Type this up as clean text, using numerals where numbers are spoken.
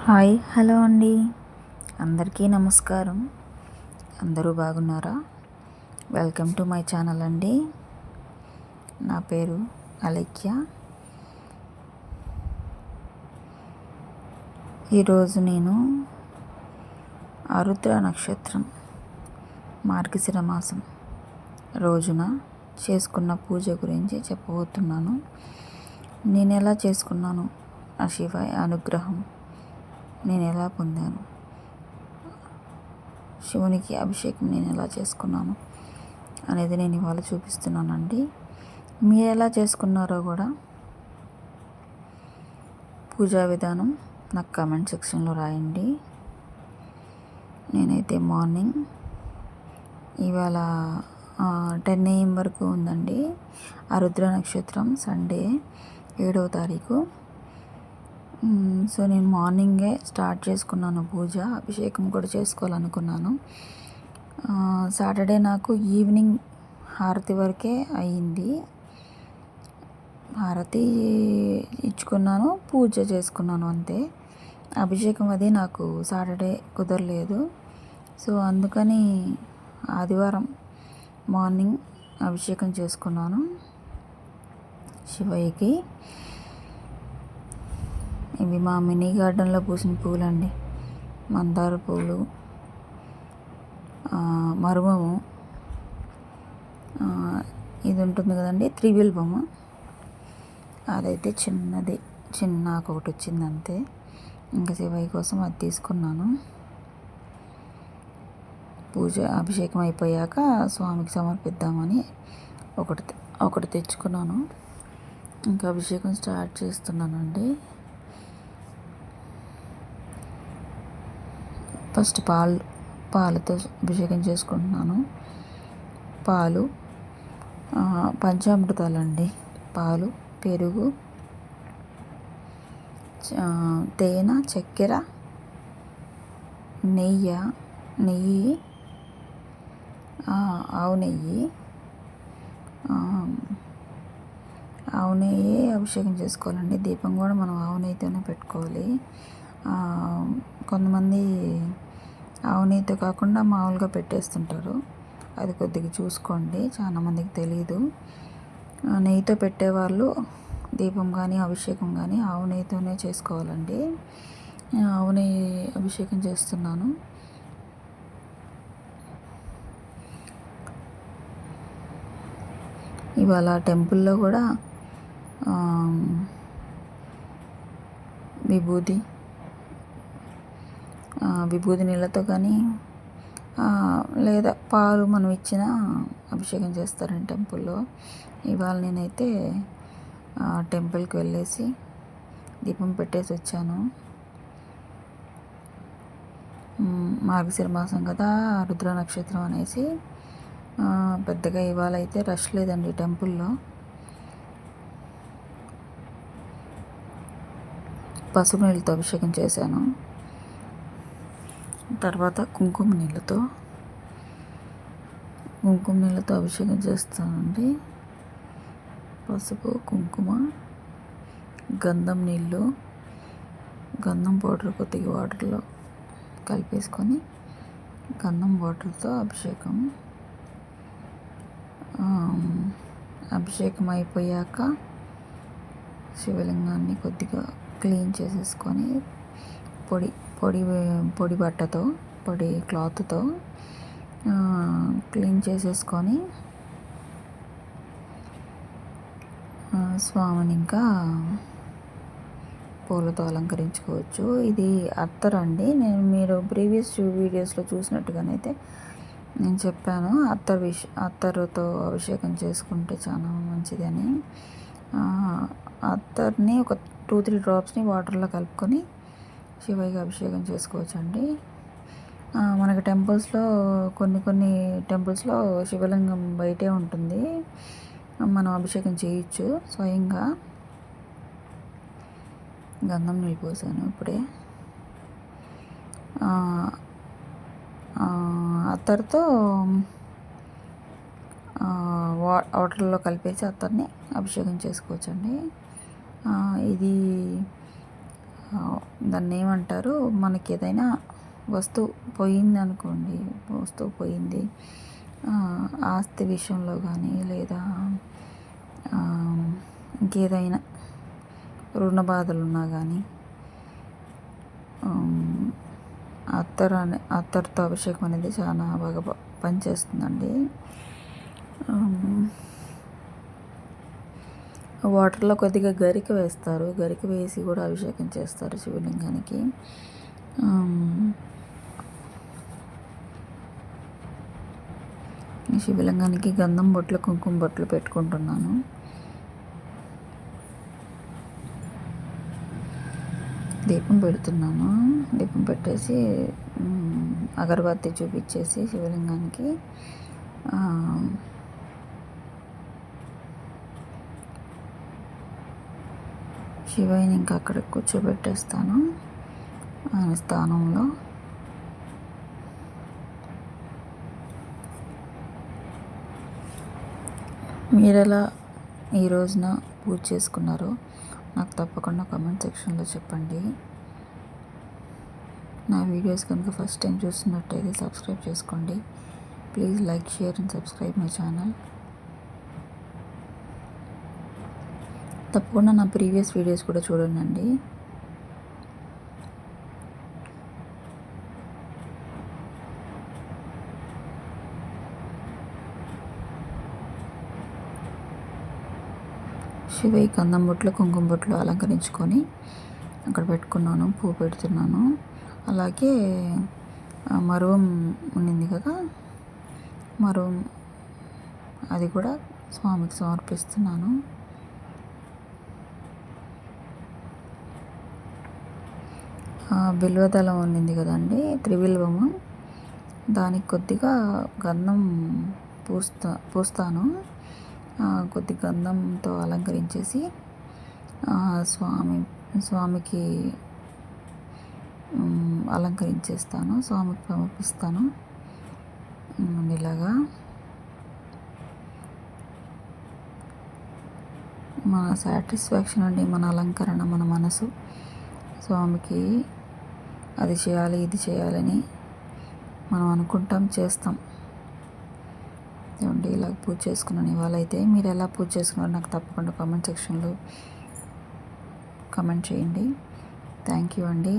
Hi hello అండి, అందరికీ నమస్కారం. అందరూ బాగున్నారా? వెల్కమ్ టు మై ఛానల్ అండి. నా పేరు అలేఖ్య. ఈరోజు నేను ఆరుద్ర నక్షత్రం మార్గశిర మాసం రోజున చేసుకున్న పూజ గురించి చెప్పబోతున్నాను. నేను ఎలా చేసుకున్నాను, ఆ శివ అనుగ్రహం నేను ఎలా పొందాను, శివునికి అభిషేకం నేను ఎలా చేసుకున్నాను అనేది నేను ఇవాళ చూపిస్తున్నానండి. మీరు ఎలా చేసుకున్నారో కూడా పూజా విధానం నాకు కామెంట్ సెక్షన్లో రాయండి. నేనైతే మార్నింగ్ ఇవాళ 10 AM వరకు ఉందండి ఆరుద్ర నక్షత్రం, సండే 7వ తారీఖు. సో నేను మార్నింగే స్టార్ట్ చేసుకున్నాను పూజ. అభిషేకం కూడా చేసుకోవాలనుకున్నాను. సాటర్డే నాకు ఈవినింగ్ హారతి వరకే అయ్యింది. హారతి ఇచ్చుకున్నాను, పూజ చేసుకున్నాను అంతే. అభిషేకం అది నాకు సాటర్డే కుదరలేదు. సో అందుకని ఆదివారం మార్నింగ్ అభిషేకం చేసుకున్నాను శివయ్యకి. ఇవి మా మినీ గార్డెన్లో పూసిన పూలండి. మందార పూలు, మరుమము, ఇది ఉంటుంది కదండి త్రిబిల్బము, అదైతే చిన్న ఒకటి వచ్చింది అంతే. ఇంకా శివయ్య కోసం అది తీసుకున్నాను. పూజ అభిషేకం అయిపోయాక స్వామికి సమర్పిద్దామని ఒకటి తెచ్చుకున్నాను. ఇంకా అభిషేకం స్టార్ట్ చేస్తున్నానండి. ఫస్ట్ పాలతో అభిషేకం చేసుకుంటున్నాను. పాలు, పంచామృతాలండి. పాలు, పెరుగు, తేనె, చక్కెర, నెయ్యి, ఆవు నెయ్యి అభిషేకం చేసుకోవాలండి. దీపం కూడా మనం ఆవు నెయ్యితోనే పెట్టుకోవాలి. కొంతమంది ఆవు నెయ్యితో కాకుండా మామూలుగా పెట్టేస్తుంటారు. అది కొద్దిగా చూసుకోండి, చాలామందికి తెలీదు. నెయ్యితో పెట్టేవాళ్ళు దీపం కానీ అభిషేకం కానీ ఆవు నెయ్యితోనే చేసుకోవాలండి. ఆవు నెయ్యి అభిషేకం చేస్తున్నాను. ఇవాళ టెంపుల్లో కూడా విభూది నీళ్ళతో కానీ లేదా పాలు మనం ఇచ్చిన అభిషేకం చేస్తారండి టెంపుల్లో. ఇవాళ నేనైతే టెంపుల్కి వెళ్ళేసి దీపం పెట్టేసి వచ్చాను. మార్గశిర మాసం కదా, రుద్ర నక్షత్రం అనేసి పెద్దగా ఇవాళ అయితే రష్ లేదండి టెంపుల్లో. పసుపు నీళ్ళతో అభిషేకం చేశాను. తర్వాత కుంకుమ నీళ్ళతో అభిషేకం చేస్తానండి. పసుపు, కుంకుమ, గంధం నీళ్ళు, గంధం పౌడర్ కొద్దిగా వాటర్లో కలిపేసుకొని గంధం వాటర్తో అభిషేకం అయిపోయాక శివలింగాన్ని కొద్దిగా క్లీన్ చేసేసుకొని పొడి బట్టతో, పొడి క్లాత్తో క్లీన్ చేసేసుకొని స్వామిని ఇంకా పూలతో అలంకరించుకోవచ్చు. ఇది అత్తర్ అండి. మీరు ప్రీవియస్ వీడియోస్లో చూసినట్టుగానైతే నేను చెప్పాను అత్తరుతో అభిషేకం చేసుకుంటే చాలా మంచిది అని. అత్తర్ని ఒక 2-3 డ్రాప్స్ని వాటర్లో కలుపుకొని శివయ్యకి అభిషేకం చేసుకోవచ్చు అండి. మనకి టెంపుల్స్లో కొన్ని టెంపుల్స్లో శివలింగం బయటే ఉంటుంది, మనం అభిషేకం చేయొచ్చు స్వయంగా. గంధం నీళ్ళు పోసాను ఇప్పుడే. అత్తర్తో వాటర్లో కలిపేసి అత్తర్ని అభిషేకం చేసుకోవచ్చండి. ఇది దాన్ని ఏమంటారు, మనకి ఏదైనా వస్తువు పోయింది అనుకోండి, వస్తువు పోయింది, ఆస్తి విషయంలో కానీ లేదా ఇంకేదైనా రుణ బాధలు ఉన్నా కానీ అత్తరుతో అభిషేకం అనేది చాలా బాగా పనిచేస్తుందండి. వాటర్లో కొద్దిగా గరిక వేస్తారు, గరిక వేసి కూడా అభిషేకం చేస్తారు శివలింగానికి. శివలింగానికి గంధం బొట్లు, కుంకుమ బొట్లు పెట్టుకుంటున్నాను. దీపం పెడుతున్నాను. దీపం పెట్టేసి అగరబత్తి చూపించేసి శివలింగానికి శివయ్యని ఇంకా అక్కడ కూర్చోబెట్టేస్తాను ఆయన స్థానంలో. మీరెలా ఈ రోజున పూజ చేసుకున్నారో నాకు తప్పకుండా కామెంట్ సెక్షన్లో చెప్పండి. నా వీడియోస్ కనుక ఫస్ట్ టైం చూస్తున్నట్టయితే సబ్స్క్రైబ్ చేసుకోండి. Please like, share and subscribe my channel. తప్పకుండా నా ప్రీవియస్ వీడియోస్ కూడా చూడండి. శివయ్య గంధం బొట్లు, కుంకుమ బొట్లు అలంకరించుకొని అక్కడ పెట్టుకున్నాను, పువ్వు పెడుతున్నాను. అలాగే మరువం ఉన్నింది కదా, మరువం అది కూడా స్వామికి సమర్పిస్తున్నాను. బిల్వదళం ఉన్నింది కదండి, త్రివిల్వము, దానికి కొద్దిగా గంధం పూస్తాను. కొద్ది గంధంతో అలంకరించేసి స్వామికి అలంకరించేస్తాను, స్వామికి సమర్పిస్తాను. ఇలాగా మన సాటిస్ఫాక్షన్ అండి, మన అలంకరణ, మన మనసు స్వామికి అది చేయాలి, ఇది చేయాలని మనం అనుకుంటాం, చేస్తాం. ఏమండి, ఇలా పూజ చేసుకున్నాను ఇవాళ. అయితే మీరు ఎలా పూజ చేసుకున్నారో నాకు తప్పకుండా కామెంట్ సెక్షన్లో కామెంట్ చేయండి. థ్యాంక్ యూ అండి.